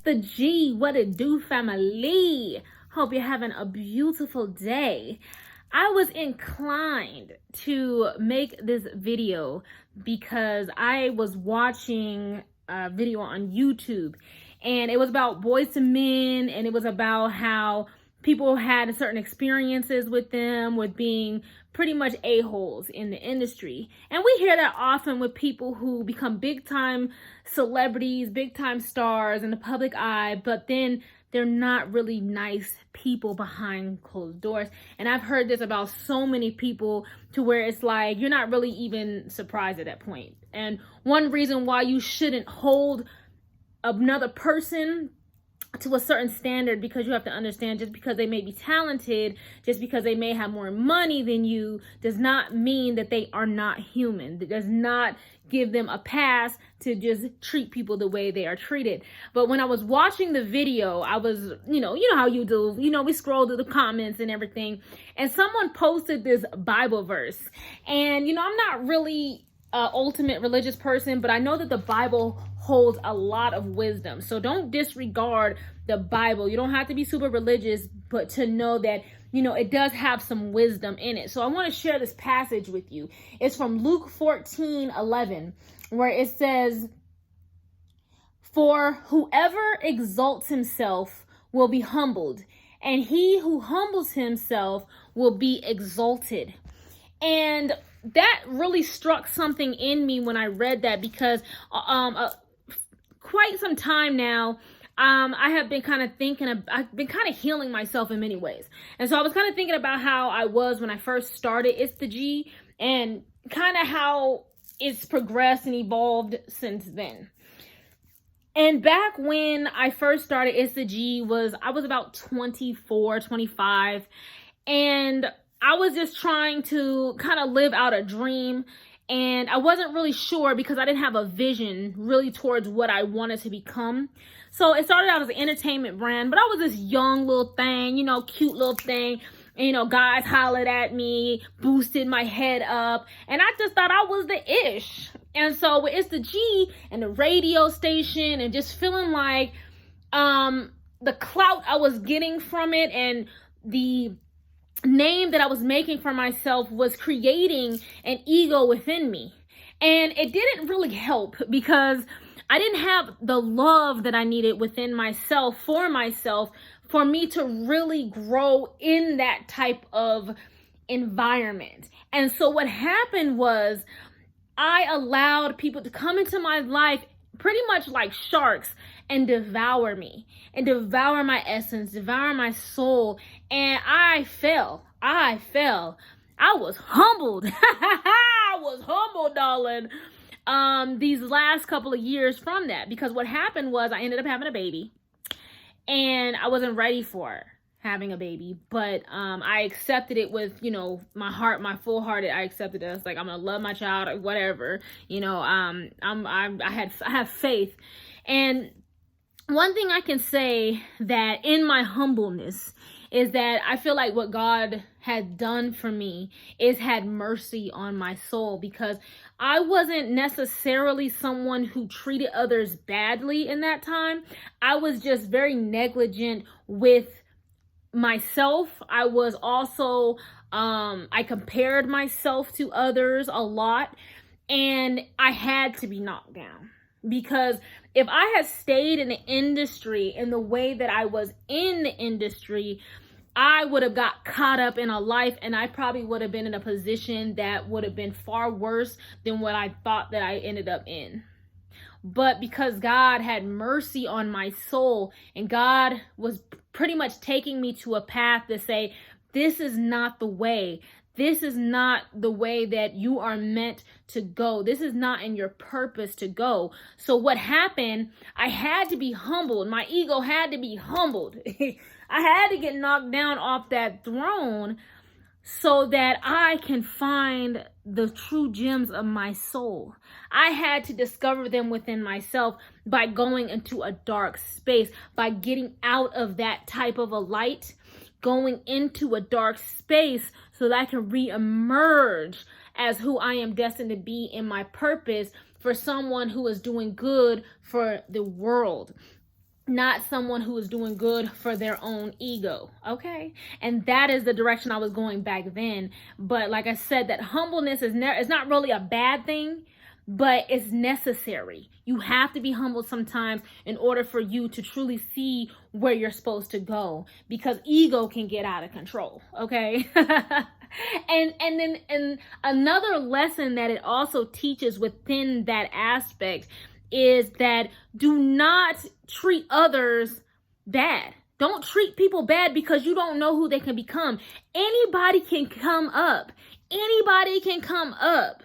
the G. What it do, family? Hope you're having a beautiful day. I was inclined to make this video because I was watching a video on YouTube, and it was about boys to men, and it was about how people had certain experiences with them, with being pretty much a-holes in the industry. And we hear that often with people who become big time celebrities, big time stars in the public eye, but then they're not really nice people behind closed doors. And I've heard this about so many people to where it's like, you're not really even surprised at that point. And one reason why you shouldn't hold another person to a certain standard, because you have to understand, just because they may be talented, just because they may have more money than you, does not mean that they are not human. That does not give them a pass to just treat people the way they are treated. But when I was watching the video, I was, you know how you do, we scroll through the comments and everything, and someone posted this Bible verse. And, I'm not really an ultimate religious person, but I know that the Bible holds a lot of wisdom. So don't disregard the Bible. You don't have to be super religious, but to know that, it does have some wisdom in it. So I want to share this passage with you. It's from Luke 14:11, where it says, "For whoever exalts himself will be humbled, and he who humbles himself will be exalted." And that really struck something in me when I read that, because quite some time now, I have been kind of I've been kind of healing myself in many ways. And so I was kind of thinking about how I was when I first started It's the G, and kind of how it's progressed and evolved since then. And back when I first started It's the G, I was about 24, 25, and I was just trying to kind of live out a dream. And I wasn't really sure, because I didn't have a vision really towards what I wanted to become. So it started out as an entertainment brand, but I was this young little thing, cute little thing. And, guys hollered at me, boosted my head up, and I just thought I was the ish. And so with It's the G and the radio station, and just feeling like the clout I was getting from it, and the name that I was making for myself, was creating an ego within me. And it didn't really help, because I didn't have the love that I needed within myself, for me to really grow in that type of environment. And so what happened was, I allowed people to come into my life pretty much like sharks and devour me, and devour my essence, devour my soul. And I fell. I was humbled. I was humbled, darling. These last couple of years from that, because what happened was I ended up having a baby, and I wasn't ready for having a baby, but I accepted it with, my heart, my full hearted. I accepted it. I was like, I'm gonna love my child, or whatever. I have faith. And one thing I can say, that in my humbleness, is that I feel like what God had done for me is had mercy on my soul, because I wasn't necessarily someone who treated others badly in that time. I was just very negligent with myself. I was also, I compared myself to others a lot, and I had to be knocked down. Because if I had stayed in the industry in the way that I was in the industry, I would have got caught up in a life, and I probably would have been in a position that would have been far worse than what I thought that I ended up in. But because God had mercy on my soul, and God was pretty much taking me to a path to say, this is not the way. This is not the way that you are meant to go. This is not in your purpose to go. So what happened, I had to be humbled. My ego had to be humbled. I had to get knocked down off that throne, so that I can find the true gems of my soul. I had to discover them within myself by going into a dark space, by getting out of that type of a light, going into a dark space, so that I can re-emerge as who I am destined to be in my purpose, for someone who is doing good for the world. not someone who is doing good for their own ego. Okay. And that is the direction I was going back then. But like I said, that humbleness is not really a bad thing, but it's necessary. You have to be humble sometimes in order for you to truly see where you're supposed to go, because ego can get out of control. Okay. and another lesson that it also teaches within that aspect is that do not treat others bad. Don't treat people bad, because you don't know who they can become. Anybody can come up. Anybody can come up.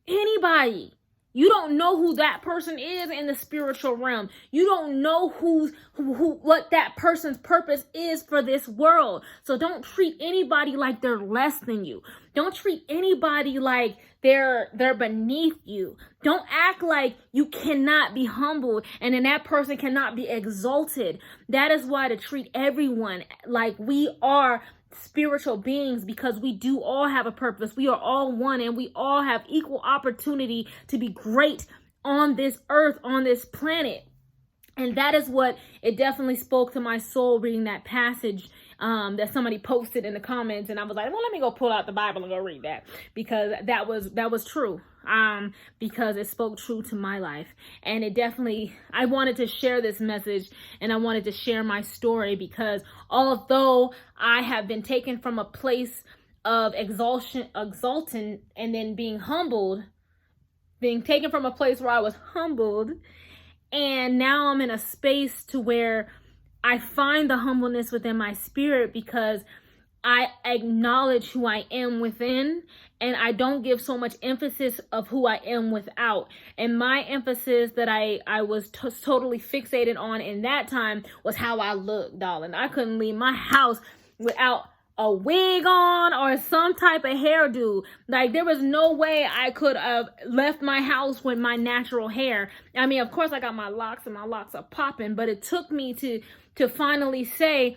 Anybody. You don't know who that person is in the spiritual realm. You don't know what that person's purpose is for this world. So don't treat anybody like they're less than you. Don't treat anybody like they're beneath you. Don't act like you cannot be humbled and then that person cannot be exalted. That is why to treat everyone like we are spiritual beings, because we do all have a purpose. We are all one, and we all have equal opportunity to be great on this earth, on this planet. And that is what it definitely spoke to my soul reading that passage that somebody posted in the comments. And I was like, well, let me go pull out the Bible and go read that, because that was true. Because it spoke true to my life. And it definitely, I wanted to share this message, and I wanted to share my story, because although I have been taken from a place of exalting, and then being taken from a place where I was humbled, and now I'm in a space to where I find the humbleness within my spirit, because I acknowledge who I am within, and I don't give so much emphasis of who I am without. And my emphasis that I was totally fixated on in that time was how I looked, darling. I couldn't leave my house without a wig on or some type of hairdo. Like, there was no way I could have left my house with my natural hair. I mean, of course I got my locks, and my locks are popping, but it took me to finally say,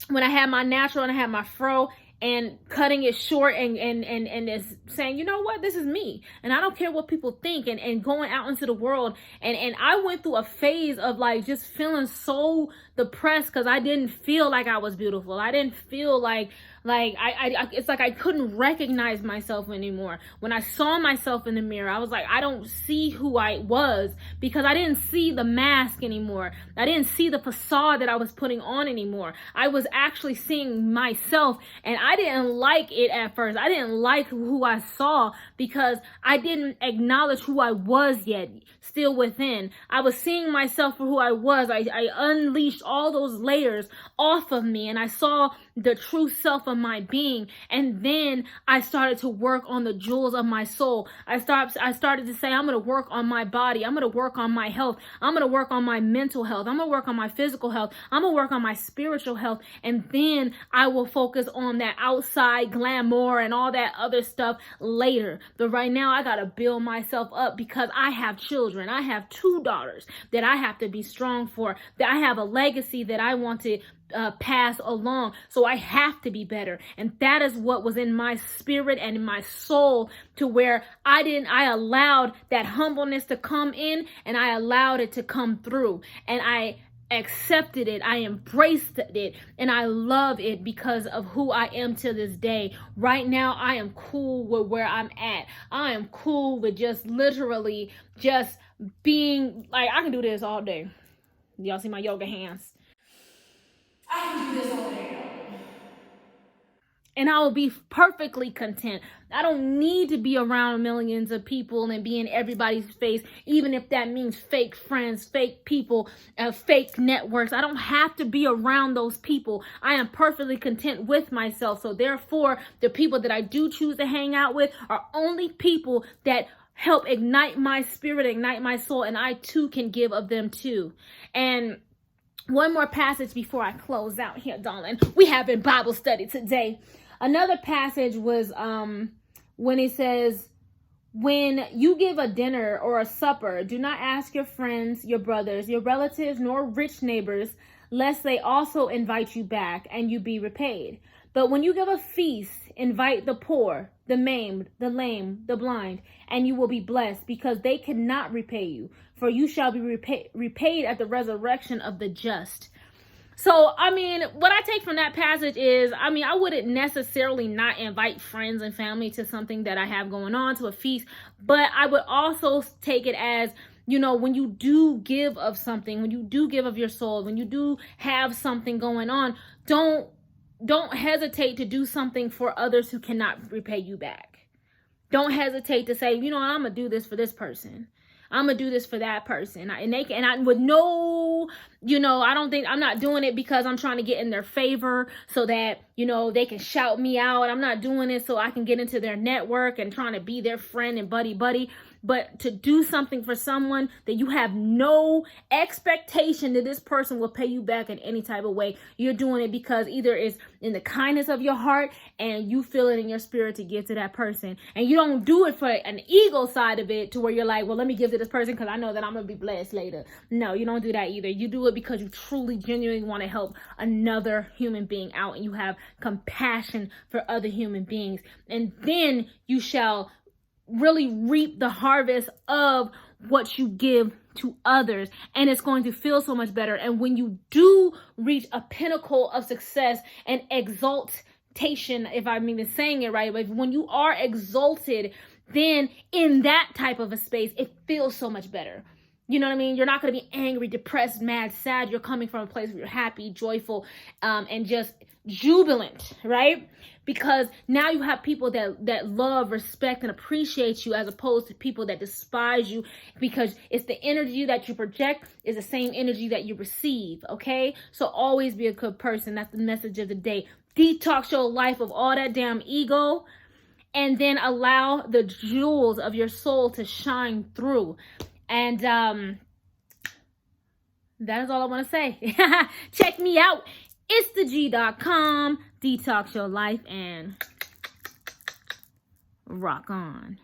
when I had my natural and I had my fro, and cutting it short and is saying, you know what, this is me, and I don't care what people think, and going out into the world. And I went through a phase of like just feeling so depressed, because I didn't feel like I was beautiful. I didn't feel like I it's like I couldn't recognize myself anymore. When I saw myself in the mirror, I was like, I don't see who I was, because I didn't see the mask anymore. I didn't see the facade that I was putting on anymore. I was actually seeing myself, and I didn't like it at first. I didn't like who I saw, because I didn't acknowledge who I was yet, still within. I was seeing myself for who I was. I unleashed all those layers off of me, and I saw the true self of my being. And then I started to work on the jewels of my soul. I started to say, I'm going to work on my body. I'm going to work on my health. I'm going to work on my mental health. I'm going to work on my physical health. I'm going to work on my spiritual health. And then I will focus on that outside glamour and all that other stuff later. But right now I got to build myself up, because I have children. I have 2 daughters that I have to be strong for, that I have a legacy that I want to pass along. So I have to be better. And that is what was in my spirit and in my soul, to where I allowed that humbleness to come in, and I allowed it to come through, and I accepted it. I embraced it, and I love it because of who I am to this day. Right now, I am cool with where I'm at. I am cool with just literally just being like, I can do this all day. Y'all see my yoga hands? I can do this all day. And I will be perfectly content. I don't need to be around millions of people and be in everybody's face, even if that means fake friends, fake people, fake networks. I don't have to be around those people. I am perfectly content with myself. So therefore, the people that I do choose to hang out with are only people that help ignite my spirit, ignite my soul, and I too can give of them too. And one more passage before I close out here, darling. We have in Bible study today. Another passage was when it says, when you give a dinner or a supper, do not ask your friends, your brothers, your relatives, nor rich neighbors, lest they also invite you back and you be repaid. But when you give a feast, invite the poor, the maimed, the lame, the blind, and you will be blessed, because they cannot repay you, for you shall be repaid at the resurrection of the just. So, I mean, what I take from that passage is, I mean, I wouldn't necessarily not invite friends and family to something that I have going on, to a feast, but I would also take it as, you know, when you do give of something, when you do give of your soul, when you do have something going on, don't hesitate to do something for others who cannot repay you back. Don't hesitate to say, you know, I'm going to do this for this person. I'm going to do this for that person. And I with no, you know, I'm not doing it because I'm trying to get in their favor so that, you know, they can shout me out. I'm not doing it so I can get into their network and trying to be their friend and buddy. But to do something for someone that you have no expectation that this person will pay you back in any type of way. You're doing it because either it's in the kindness of your heart and you feel it in your spirit to give to that person. And you don't do it for an ego side of it to where you're like, well, let me give to this person because I know that I'm going to be blessed later. No, you don't do that either. You do it because you truly, genuinely want to help another human being out, and you have compassion for other human beings. And then you shall really reap the harvest of what you give to others, and it's going to feel so much better. And when you do reach a pinnacle of success and exaltation, if I'm even saying it right, but when you are exalted, then in that type of a space, it feels so much better. You know what I mean? You're not going to be angry, depressed, mad, sad. You're coming from a place where you're happy, joyful, and just jubilant, right? Because now you have people that love, respect, and appreciate you, as opposed to people that despise you, because it's the energy that you project is the same energy that you receive, okay? So always be a good person. That's the message of the day. Detox your life of all that damn ego, and then allow the jewels of your soul to shine through. And that is all I want to say. Check me out. itstheg.com. Detox your life and rock on.